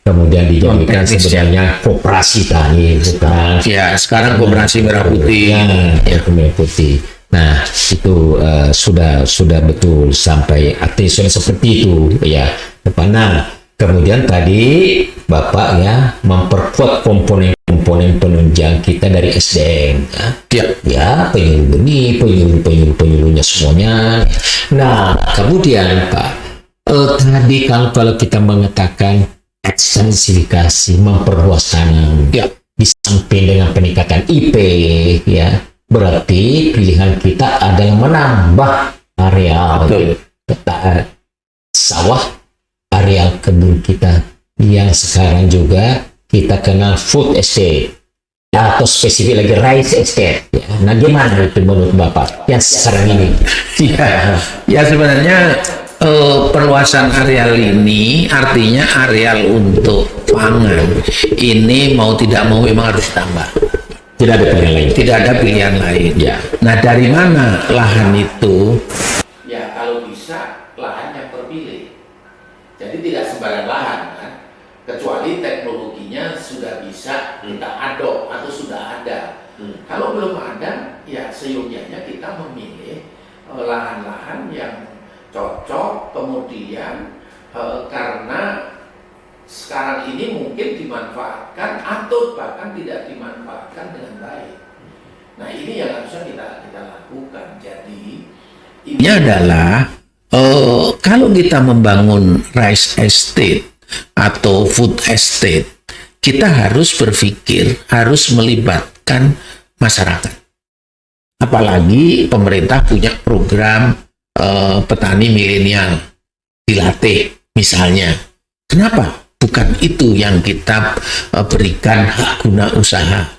kemudian dijadikan sebenarnya koperasi tani, bukan? Ya, sekarang koperasi merah putih. Ya, merah putih. Nah, itu sudah betul sampai attention seperti itu ya. Nah, kemudian tadi Bapak ya memperkuat komponen-komponen penunjang kita dari SDM ya penyuluh benih, penyuluhnya semuanya. Nah, kemudian Pak, tadi kalau kita mengatakan ekstensifikasi, memperluas tanam di samping dengan peningkatan IP ya, berarti pilihan kita adalah menambah areal sawah, areal kebun kita yang sekarang juga kita kenal food estate atau spesifik lagi rice estate ya. Nah, gimana itu menurut Bapak yang sekarang ini? Ya sebenarnya perluasan areal ini artinya areal untuk pangan ini mau tidak mau memang harus ditambah. Tidak ada pilihan lain. Tidak ada pilihan lain. Ya. Nah, dari mana lahan itu? Ya, kalau bisa lahan yang terpilih. Jadi tidak sembarang lahan kan, kecuali teknologinya sudah bisa kita adopt atau sudah ada. Kalau belum ada, ya seyogianya kita memilih lahan-lahan yang cocok, kemudian karena sekarang ini mungkin dimanfaatkan atau bahkan tidak dimanfaatkan dengan baik. Nah, ini yang harusnya kita lakukan. Jadi ini adalah kalau kita membangun rice estate atau food estate, kita harus berpikir, harus melibatkan masyarakat. Apalagi pemerintah punya program petani milenial dilatih misalnya. Kenapa? Bukan itu yang kita berikan hak guna usaha.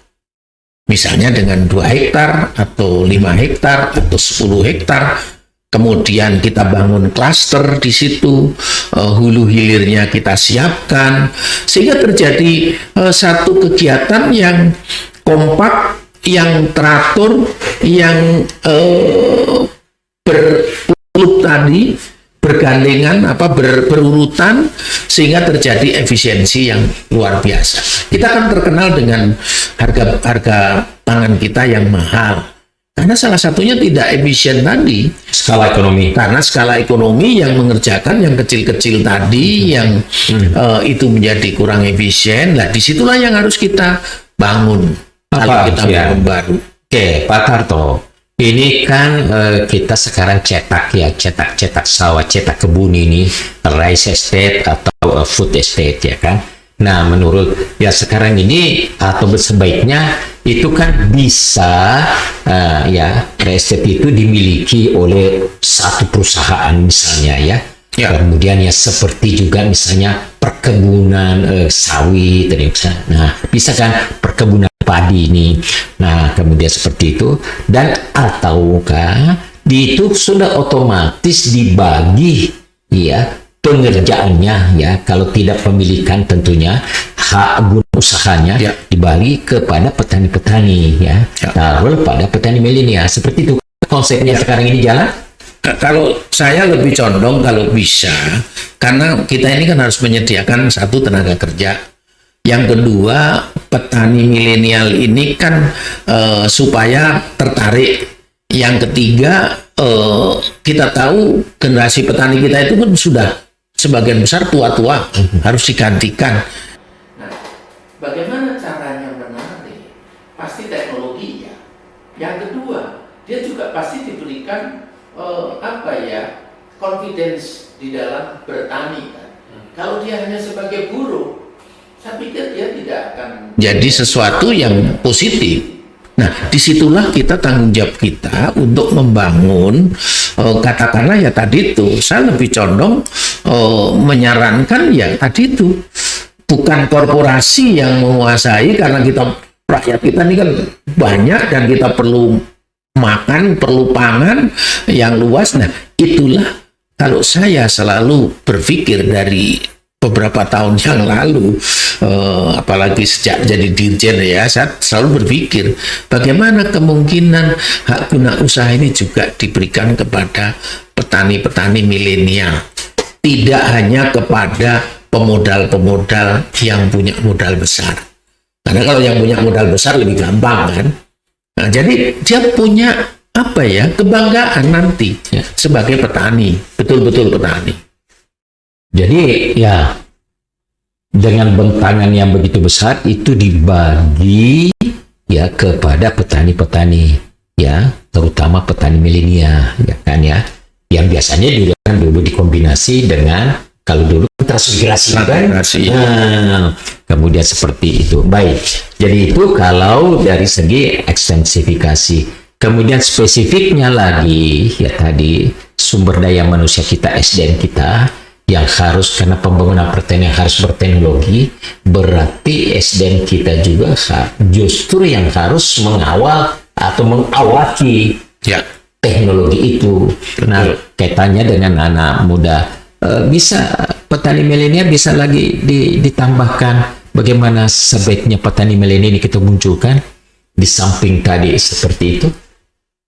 Misalnya dengan 2 hektar atau 5 hektar atau 10 hektar, kemudian kita bangun klaster di situ, hulu hilirnya kita siapkan, sehingga terjadi satu kegiatan yang kompak, yang teratur, yang berpuluh tadi, bergandengan, berurutan, sehingga terjadi efisiensi yang luar biasa. Kita kan terkenal dengan harga pangan kita yang mahal, karena salah satunya tidak efisien tadi. Skala ekonomi. Karena skala ekonomi yang mengerjakan yang kecil-kecil tadi, yang itu menjadi kurang efisien. Nah, disitulah yang harus kita bangun. Kalau kita bangun baru. Oke, Pak Tarto. Ini kan kita sekarang cetak sawah, cetak kebun ini, rice estate atau food estate ya kan. Nah, menurut ya sekarang ini atau sebaiknya itu kan bisa ya rice estate itu dimiliki oleh satu perusahaan misalnya ya. Kemudian ya seperti juga misalnya perkebunan sawit, nah bisa kan perkebunan padi ini. Nah, kemudian seperti itu, dan ataukah itu sudah otomatis dibagi ya pengerjaannya ya, kalau tidak pemilikan tentunya hak guna usahanya dibagi kepada petani-petani ya, taruh pada petani milenial. Seperti itu konsepnya sekarang ini jalan. Kalau saya lebih condong kalau bisa, karena kita ini kan harus menyediakan satu tenaga kerja. Yang kedua, petani milenial ini kan supaya tertarik. Yang ketiga, kita tahu generasi petani kita itu kan sudah sebagian besar tua-tua, harus digantikan. Nah, bagaimana caranya menarik? Pasti teknologinya. Yang kedua, dia juga pasti diberikan confidence di dalam bertani kan. Kalau dia hanya sebagai buruh, saya pikir dia tidak akan jadi sesuatu yang positif. Nah, disitulah kita tanggung jawab kita untuk membangun, katakanlah ya tadi itu, saya lebih condong menyarankan ya tadi itu, bukan korporasi yang menguasai, karena kita rakyat kita ini kan banyak dan kita perlu makan, perlu pangan yang luas. Nah, itulah kalau saya selalu berpikir dari beberapa tahun yang lalu, apalagi sejak jadi dirjen ya, saya selalu berpikir bagaimana kemungkinan hak guna usaha ini juga diberikan kepada petani-petani milenial, tidak hanya kepada pemodal-pemodal yang punya modal besar. Karena kalau yang punya modal besar lebih gampang kan. Nah, jadi dia punya apa ya, kebanggaan nanti sebagai petani, betul-betul petani. Jadi ya dengan bentangan yang begitu besar itu dibagi ya kepada petani-petani ya, terutama petani milenial ya kan ya, yang biasanya dulu dikombinasi dengan kalau dulu transmigrasi kan. Nah, kemudian seperti itu. Baik. Jadi itu kalau dari segi ekstensifikasi. Kemudian spesifiknya lagi ya tadi sumber daya manusia kita, SDM kita yang harus, karena pembangunan pertanian harus berteknologi, berarti SDM kita juga justru yang harus mengawal atau mengawaki teknologi itu. Nah, kaitannya dengan anak muda, bisa petani milenial bisa lagi ditambahkan bagaimana sebaiknya petani milenial ini kita munculkan di samping tadi seperti itu.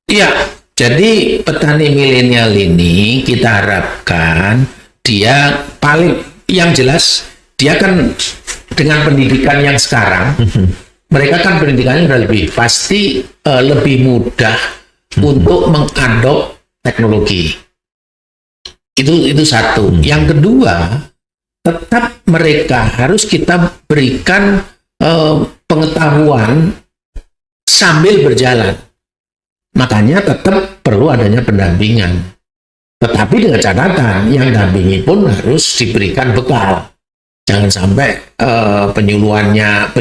Iya, jadi petani milenial ini kita harapkan dia paling yang jelas dia kan dengan pendidikan yang sekarang, mereka kan pendidikannya udah lebih pasti lebih mudah untuk mengadop teknologi. Itu satu. Yang kedua, tetap mereka harus kita berikan pengetahuan sambil berjalan. Makanya tetap perlu adanya pendampingan. Tetapi dengan catatan yang dampingi pun harus diberikan bekal. Jangan sampai penyuluhnya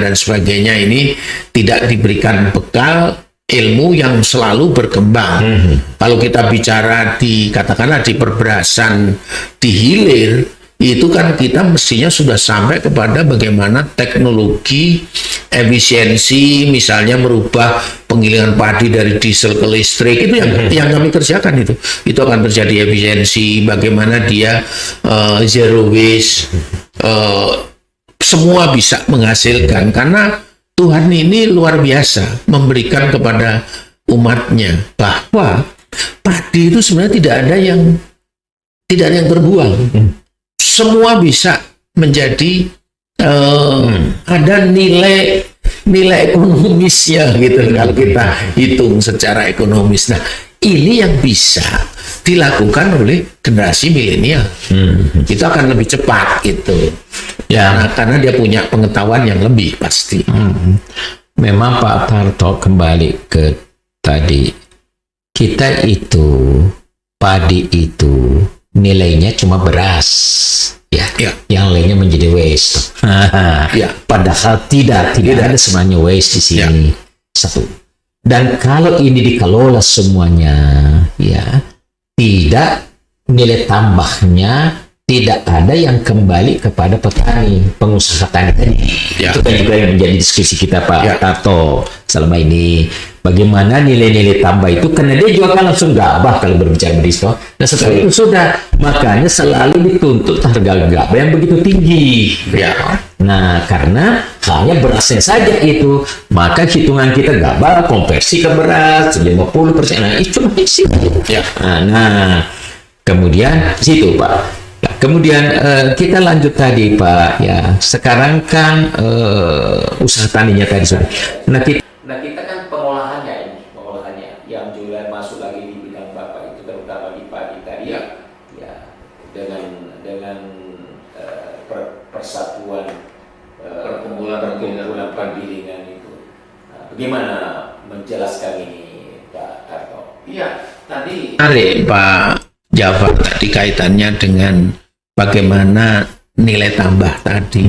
dan sebagainya ini tidak diberikan bekal ilmu yang selalu berkembang. Kalau kita bicara katakanlah di perberasan di hilir, itu kan kita mestinya sudah sampai kepada bagaimana teknologi efisiensi, misalnya merubah penggilingan padi dari diesel ke listrik, itu yang kami kerjakan itu akan terjadi efisiensi, bagaimana dia zero waste, semua bisa menghasilkan, karena Tuhan ini luar biasa memberikan kepada umatnya bahwa padi itu sebenarnya tidak ada yang terbuang. Semua bisa menjadi ada nilai ekonomisnya gitu kalau kita hitung secara ekonomis. Nah, ini yang bisa dilakukan oleh generasi milenial. Itu akan lebih cepat gitu. Ya, karena dia punya pengetahuan yang lebih pasti. Memang Pak Tarto, kembali ke tadi, kita itu padi itu nilainya cuma beras, yang lainnya menjadi waste. Padahal tidak ada semuanya waste di sini. Satu. Dan kalau ini dikelola semuanya, ya tidak nilai tambahnya tidak ada yang kembali kepada petani, pengusaha tani tadi. Itu kan juga yang menjadi diskusi kita Pak Tarto selama ini. Bagaimana nilai-nilai tambah itu, karena dia juga kan langsung gabah kalau berbicara berisiko. Nah setelah itu sudah, makanya selalu dituntut harga gabah yang begitu tinggi. Nah karena hanya berasnya saja itu, maka hitungan kita gabah konversi ke beras 50%. Nah itu cuma isi. Nah kemudian situ Pak. Kemudian kita lanjut tadi Pak, ya sekarang kan usaha taninya tadi sudah. Nah kita kan pengolahannya yang juga masuk lagi di bidang Bapak itu, terutama di padi tadi ya dengan persatuan perkumpulan penggilingan itu. Bagaimana menjelaskan ini Pak Tarto? Iya, tadi menarik Pak Jafar tadi kaitannya dengan bagaimana nilai tambah tadi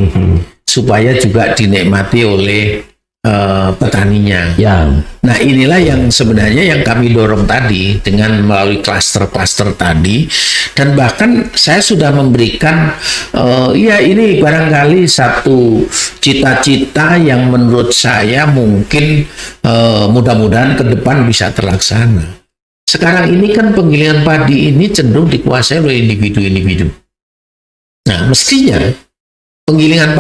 supaya juga dinikmati oleh petaninya. Nah inilah yang sebenarnya yang kami dorong tadi dengan melalui klaster-klaster tadi, dan bahkan saya sudah memberikan ini barangkali satu cita-cita yang menurut saya mungkin mudah-mudahan ke depan bisa terlaksana. Sekarang ini kan penggilingan padi ini cenderung dikuasai oleh individu-individu. Nah mestinya penggilingan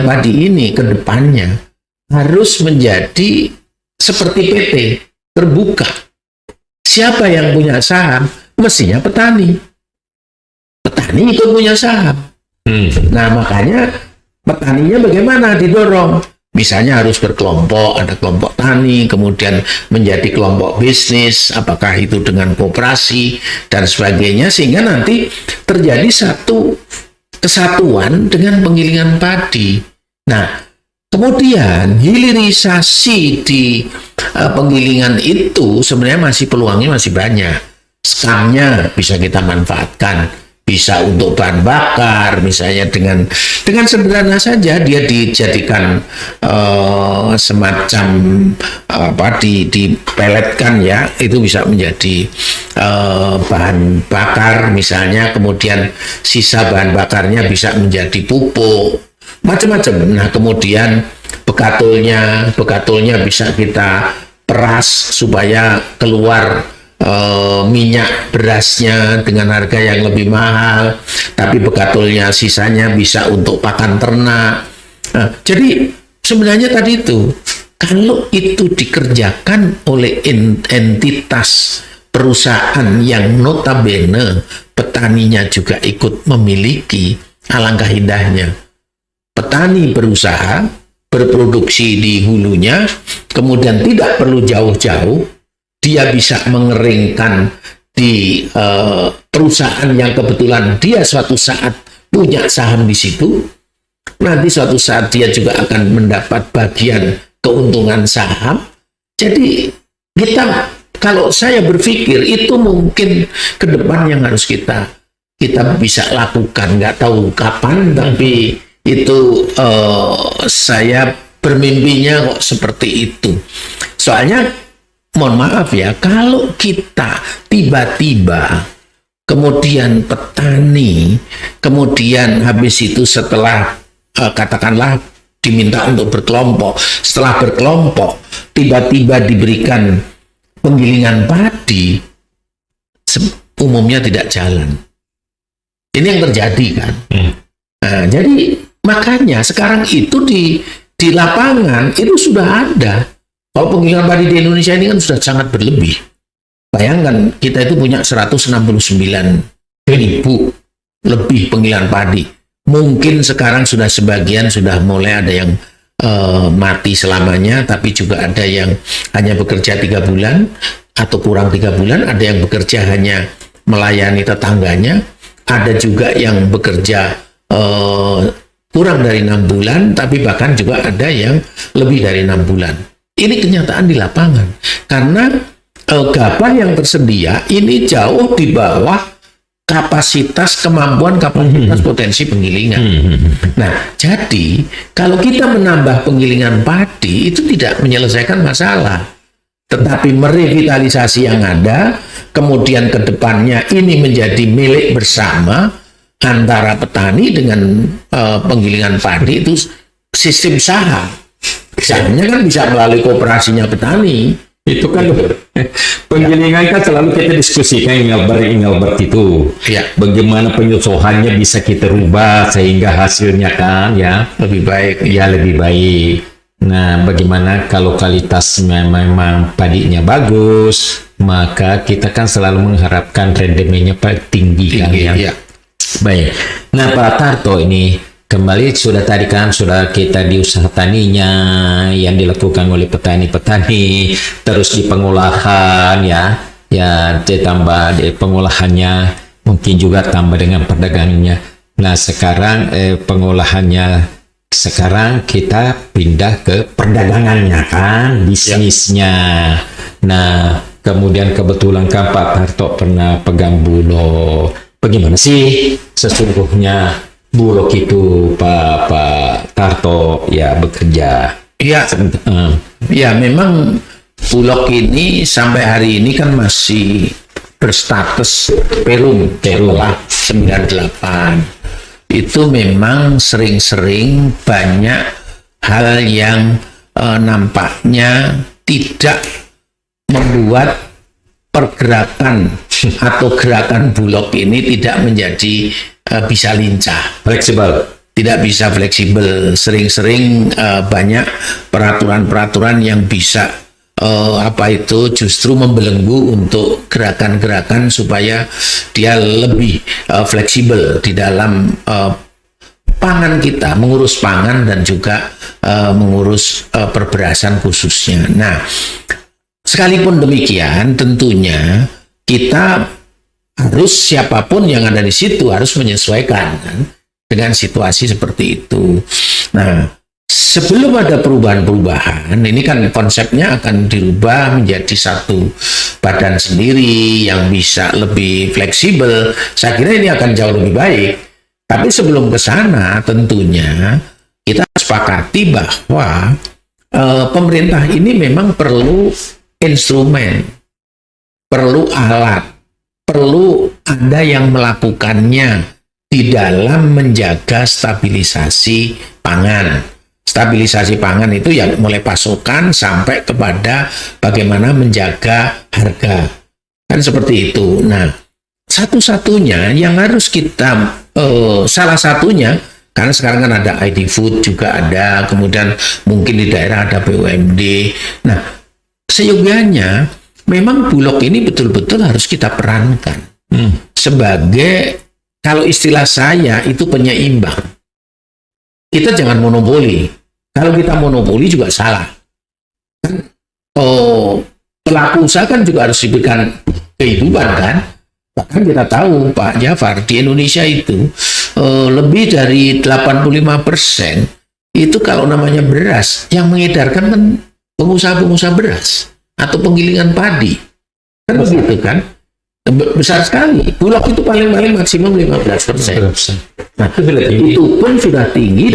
padi ini ke depannya harus menjadi seperti PT, terbuka. Siapa yang punya saham? Mestinya petani. Petani ikut punya saham. Nah, makanya petaninya bagaimana didorong? Misalnya harus berkelompok, ada kelompok tani, kemudian menjadi kelompok bisnis, apakah itu dengan koperasi dan sebagainya, sehingga nanti terjadi satu kesatuan dengan penggilingan padi. Nah, kemudian hilirisasi di penggilingan itu sebenarnya masih peluangnya masih banyak. Skamnya bisa kita manfaatkan, bisa untuk bahan bakar, misalnya dengan sederhana saja dia dijadikan semacam dipeletkan ya, itu bisa menjadi bahan bakar misalnya, kemudian sisa bahan bakarnya bisa menjadi pupuk, macam-macam. Nah, kemudian bekatulnya bisa kita peras supaya keluar minyak berasnya dengan harga yang lebih mahal, tapi bekatulnya sisanya bisa untuk pakan ternak. Nah, jadi sebenarnya tadi itu, kalau itu dikerjakan oleh entitas perusahaan yang notabene petaninya juga ikut memiliki, alangkah indahnya. Petani berusaha berproduksi di hulunya, kemudian tidak perlu jauh-jauh, dia bisa mengeringkan di perusahaan yang kebetulan dia suatu saat punya saham di situ. Nanti suatu saat dia juga akan mendapat bagian keuntungan saham. Jadi kita, kalau saya berpikir itu mungkin ke depan yang harus kita bisa lakukan. Nggak tahu kapan, tapi itu saya bermimpinya kok seperti itu. Soalnya mohon maaf ya, kalau kita tiba-tiba kemudian petani, kemudian habis itu setelah katakanlah diminta untuk berkelompok, setelah berkelompok tiba-tiba diberikan penggilingan padi, umumnya tidak jalan. Ini yang terjadi kan. Nah, jadi makanya sekarang itu di lapangan itu sudah ada. Kalau penggilingan padi di Indonesia ini kan sudah sangat berlebih. Bayangkan, kita itu punya 169.000 lebih penggilingan padi. Mungkin sekarang sudah sebagian sudah mulai ada yang mati selamanya, tapi juga ada yang hanya bekerja 3 bulan atau kurang 3 bulan, ada yang bekerja hanya melayani tetangganya, ada juga yang bekerja kurang dari 6 bulan, tapi bahkan juga ada yang lebih dari 6 bulan. Ini kenyataan di lapangan, karena gabah yang tersedia ini jauh di bawah kapasitas potensi penggilingan. Nah, jadi kalau kita menambah penggilingan padi itu tidak menyelesaikan masalah, tetapi merevitalisasi yang ada, kemudian ke depannya ini menjadi milik bersama antara petani dengan penggilingan padi, itu sistem saham. Misalnya kan bisa melalui kooperasinya petani. Itu kan penggilingan kan selalu kita diskusikan Engelbert itu. Ya. Bagaimana penyesuaiannya bisa kita rubah sehingga hasilnya kan ya Lebih baik. ya lebih baik. Nah, bagaimana kalau kualitas memang padinya bagus, maka kita kan selalu mengharapkan rendemennya tinggi kan ya. Ya. Baik. Nah, Pak Tarto ini kembali sudah tadi kan sudah kita di usaha taninya yang dilakukan oleh petani-petani, terus di pengolahan ya ditambah di pengolahannya, mungkin juga tambah dengan perdagangannya. Nah, sekarang pengolahannya, sekarang kita pindah ke perdagangannya kan, bisnisnya. Nah, kemudian kebetulan kan Pak Tarto pernah pegang Bulog. Bagaimana sih sesungguhnya Bulog itu Pak Tarto ya bekerja? Ya, ya memang Bulog ini sampai hari ini kan masih berstatus Perum setelah 98. Itu memang sering-sering banyak hal yang nampaknya tidak membuat pergerakan atau gerakan Bulog ini tidak menjadi bisa lincah, Fleksibel. tidak bisa fleksibel. Sering-sering banyak peraturan-peraturan yang bisa justru membelenggu untuk gerakan-gerakan supaya dia lebih fleksibel di dalam pangan kita, mengurus pangan dan juga mengurus perberasan khususnya. Nah, sekalipun demikian, tentunya kita harus, siapapun yang ada di situ harus menyesuaikan kan, dengan situasi seperti itu. Nah, sebelum ada perubahan-perubahan, ini kan konsepnya akan dirubah menjadi satu badan sendiri yang bisa lebih fleksibel. Saya kira ini akan jauh lebih baik. Tapi sebelum ke sana, tentunya kita sepakati bahwa pemerintah ini memang perlu instrumen, perlu alat, perlu ada yang melakukannya di dalam menjaga stabilisasi pangan. Stabilisasi pangan itu ya mulai pasokan sampai kepada bagaimana menjaga harga. Kan seperti itu. Nah, satu-satunya yang harus kita, salah satunya, karena sekarang kan ada ID Food juga ada, kemudian mungkin di daerah ada BUMD. Nah, seyogianya memang Bulog ini betul-betul harus kita perankan sebagai, kalau istilah saya itu penyeimbang. Kita jangan monopoli. Kalau kita monopoli juga salah. Pelaku usaha kan juga harus diberikan kehidupan kan. Bahkan kita tahu Pak Jafar, di Indonesia itu lebih dari 85% itu kalau namanya beras, yang mengedarkan kan pengusaha-pengusaha beras atau penggilingan padi. Kan begitu kan? Besar sekali. Bulog itu paling maksimum 15%. Nah, itu pun sudah tinggi,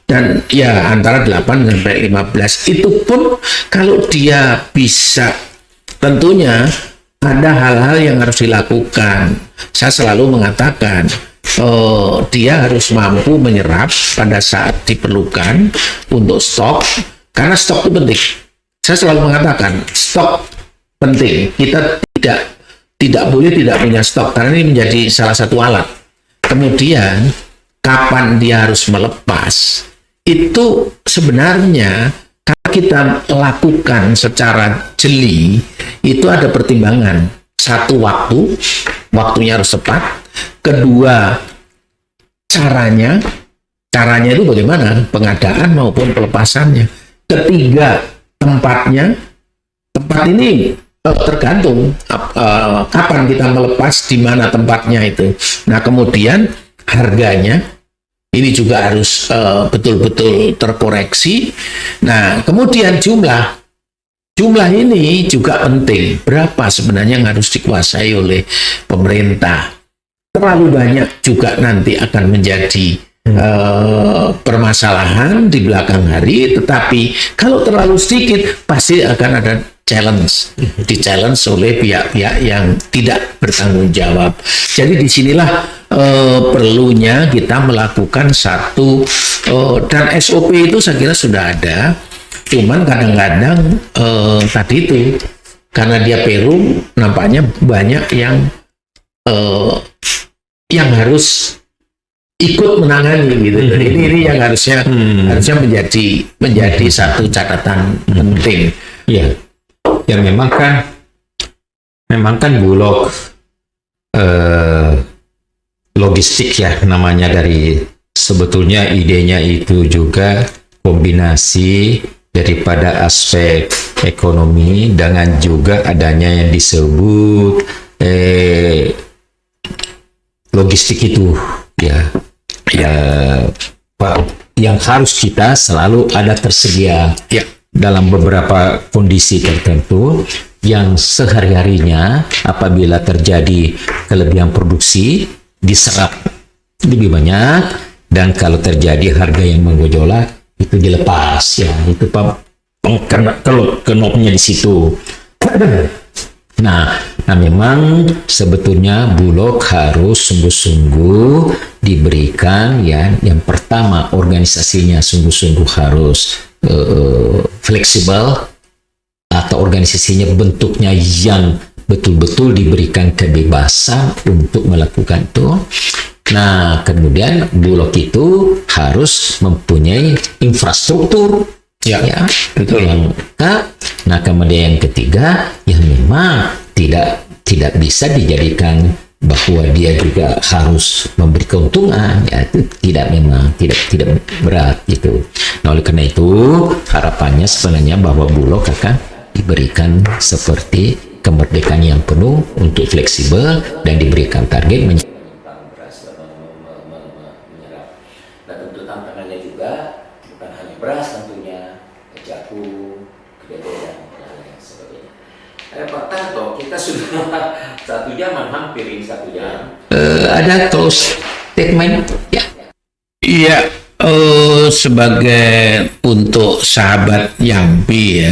dan ya antara 8 sampai 15. Itu pun kalau dia bisa, tentunya ada hal-hal yang harus dilakukan. Saya selalu mengatakan dia harus mampu menyerap pada saat diperlukan untuk stok, karena stok itu penting. Saya selalu mengatakan stok penting. Kita tidak boleh tidak punya stok, karena ini menjadi salah satu alat. Kemudian kapan dia harus melepas, itu sebenarnya kalau kita lakukan secara jeli, itu ada pertimbangan. Satu, waktunya harus tepat. Kedua, caranya itu bagaimana, pengadaan maupun pelepasannya. Ketiga, tempat ini tergantung kapan kita melepas, di mana tempatnya itu. Nah, kemudian harganya ini juga harus betul-betul terkoreksi. Nah, kemudian jumlah ini juga penting. Berapa sebenarnya yang harus dikuasai oleh pemerintah? Terlalu banyak juga nanti akan menjadi permasalahan di belakang hari. Tetapi kalau terlalu sedikit, pasti akan ada di-challenge oleh pihak-pihak yang tidak bertanggung jawab. Jadi disinilah perlunya kita melakukan satu, dan SOP itu saya kira sudah ada, cuman kadang-kadang tadi itu karena dia Peru, nampaknya banyak yang harus ikut menangani gitu. Ini yang harusnya menjadi satu catatan penting. Ya, ya memang kan Bulog logistik ya namanya, dari sebetulnya idenya itu juga kombinasi daripada aspek ekonomi dengan juga adanya yang disebut logistik itu ya Pak, yang harus kita selalu ada tersedia ya dalam beberapa kondisi tertentu yang sehari-harinya apabila terjadi kelebihan produksi diserap lebih banyak, dan kalau terjadi harga yang menggejolak itu dilepas ya, itu kenopnya di situ. Nah, memang sebetulnya Bulog harus sungguh-sungguh diberikan ya, yang pertama organisasinya sungguh-sungguh harus fleksibel, atau organisasinya bentuknya yang betul-betul diberikan kebebasan untuk melakukan itu. Nah, kemudian Bulog itu harus mempunyai infrastruktur ya betul. Nah, kemudian yang ketiga yang memang tidak bisa dijadikan bahwa dia juga harus memberi keuntungan, ya itu tidak berat gitu. Nah, oleh karena itu harapannya sebenarnya bahwa Bulog akan diberikan seperti kemerdekaan yang penuh untuk fleksibel dan diberikan target menyerap beras, menyerap. Nah, tentu tantangannya juga bukan hanya beras, tentunya jagung, kedelai dan lain sebagainya. Pak Tarto, kita sudah 1 jam, hampir 1 jam. Ada close statement ya? Iya, sebagai untuk sahabat Yampi ya,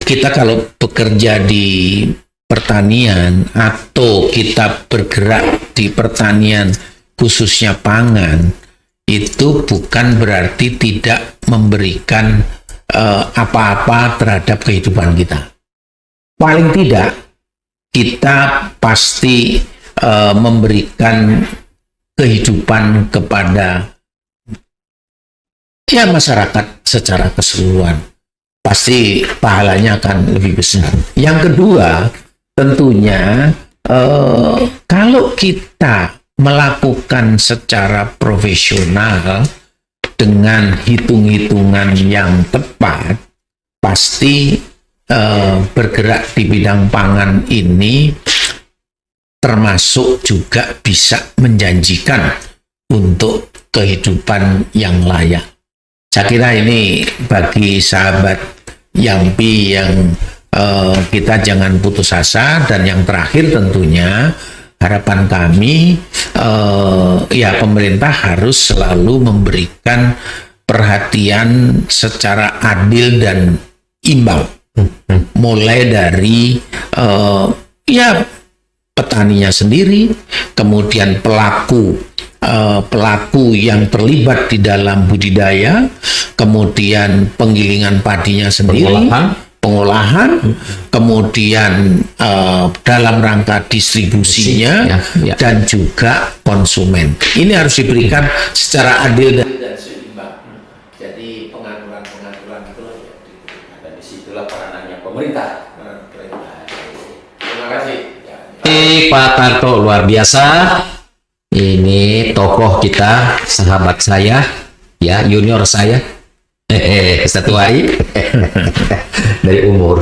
kita kalau bekerja di pertanian atau kita bergerak di pertanian khususnya pangan, itu bukan berarti tidak memberikan apa-apa terhadap kehidupan kita. Paling tidak kita pasti memberikan kehidupan kepada ya masyarakat secara keseluruhan. Pasti pahalanya akan lebih besar. Yang kedua, tentunya kalau kita melakukan secara profesional dengan hitung-hitungan yang tepat, pasti bergerak di bidang pangan ini termasuk juga bisa menjanjikan untuk kehidupan yang layak. Saya kira ini bagi sahabat Yampi yang kita jangan putus asa. Dan yang terakhir tentunya harapan kami ya pemerintah harus selalu memberikan perhatian secara adil dan imbang, mulai dari ya petaninya sendiri, kemudian pelaku yang terlibat di dalam budidaya, kemudian penggilingan padinya sendiri, pengolahan, kemudian dalam rangka distribusinya, dan juga konsumen. Ini harus diberikan secara adil dan seimbang. Jadi pengaturan itu ada di situlah peranannya pemerintah. Terima kasih. Pak Tarto luar biasa. Ini tokoh kita, sahabat saya, ya junior saya, satu hari dari umur.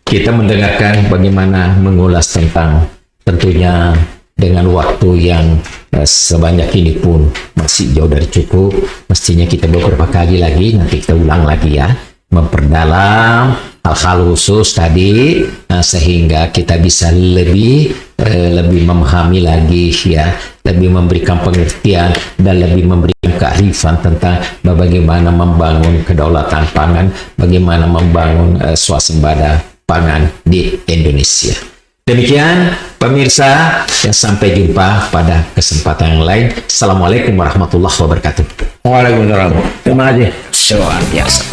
Kita mendengarkan bagaimana mengulas tentang tentunya dengan waktu yang sebanyak ini pun masih jauh dari cukup. Mestinya kita beberapa kali lagi, nanti kita ulang lagi ya, memperdalam hal-hal khusus tadi sehingga kita bisa lebih memahami lagi ya, lebih memberikan pengertian dan lebih memberikan kearifan tentang bagaimana membangun kedaulatan pangan, bagaimana membangun swasembada pangan di Indonesia. Demikian pemirsa, dan sampai jumpa pada kesempatan yang lain. Assalamualaikum warahmatullahi wabarakatuh. Waalaikumsalam. Terima kasih. Luar biasa.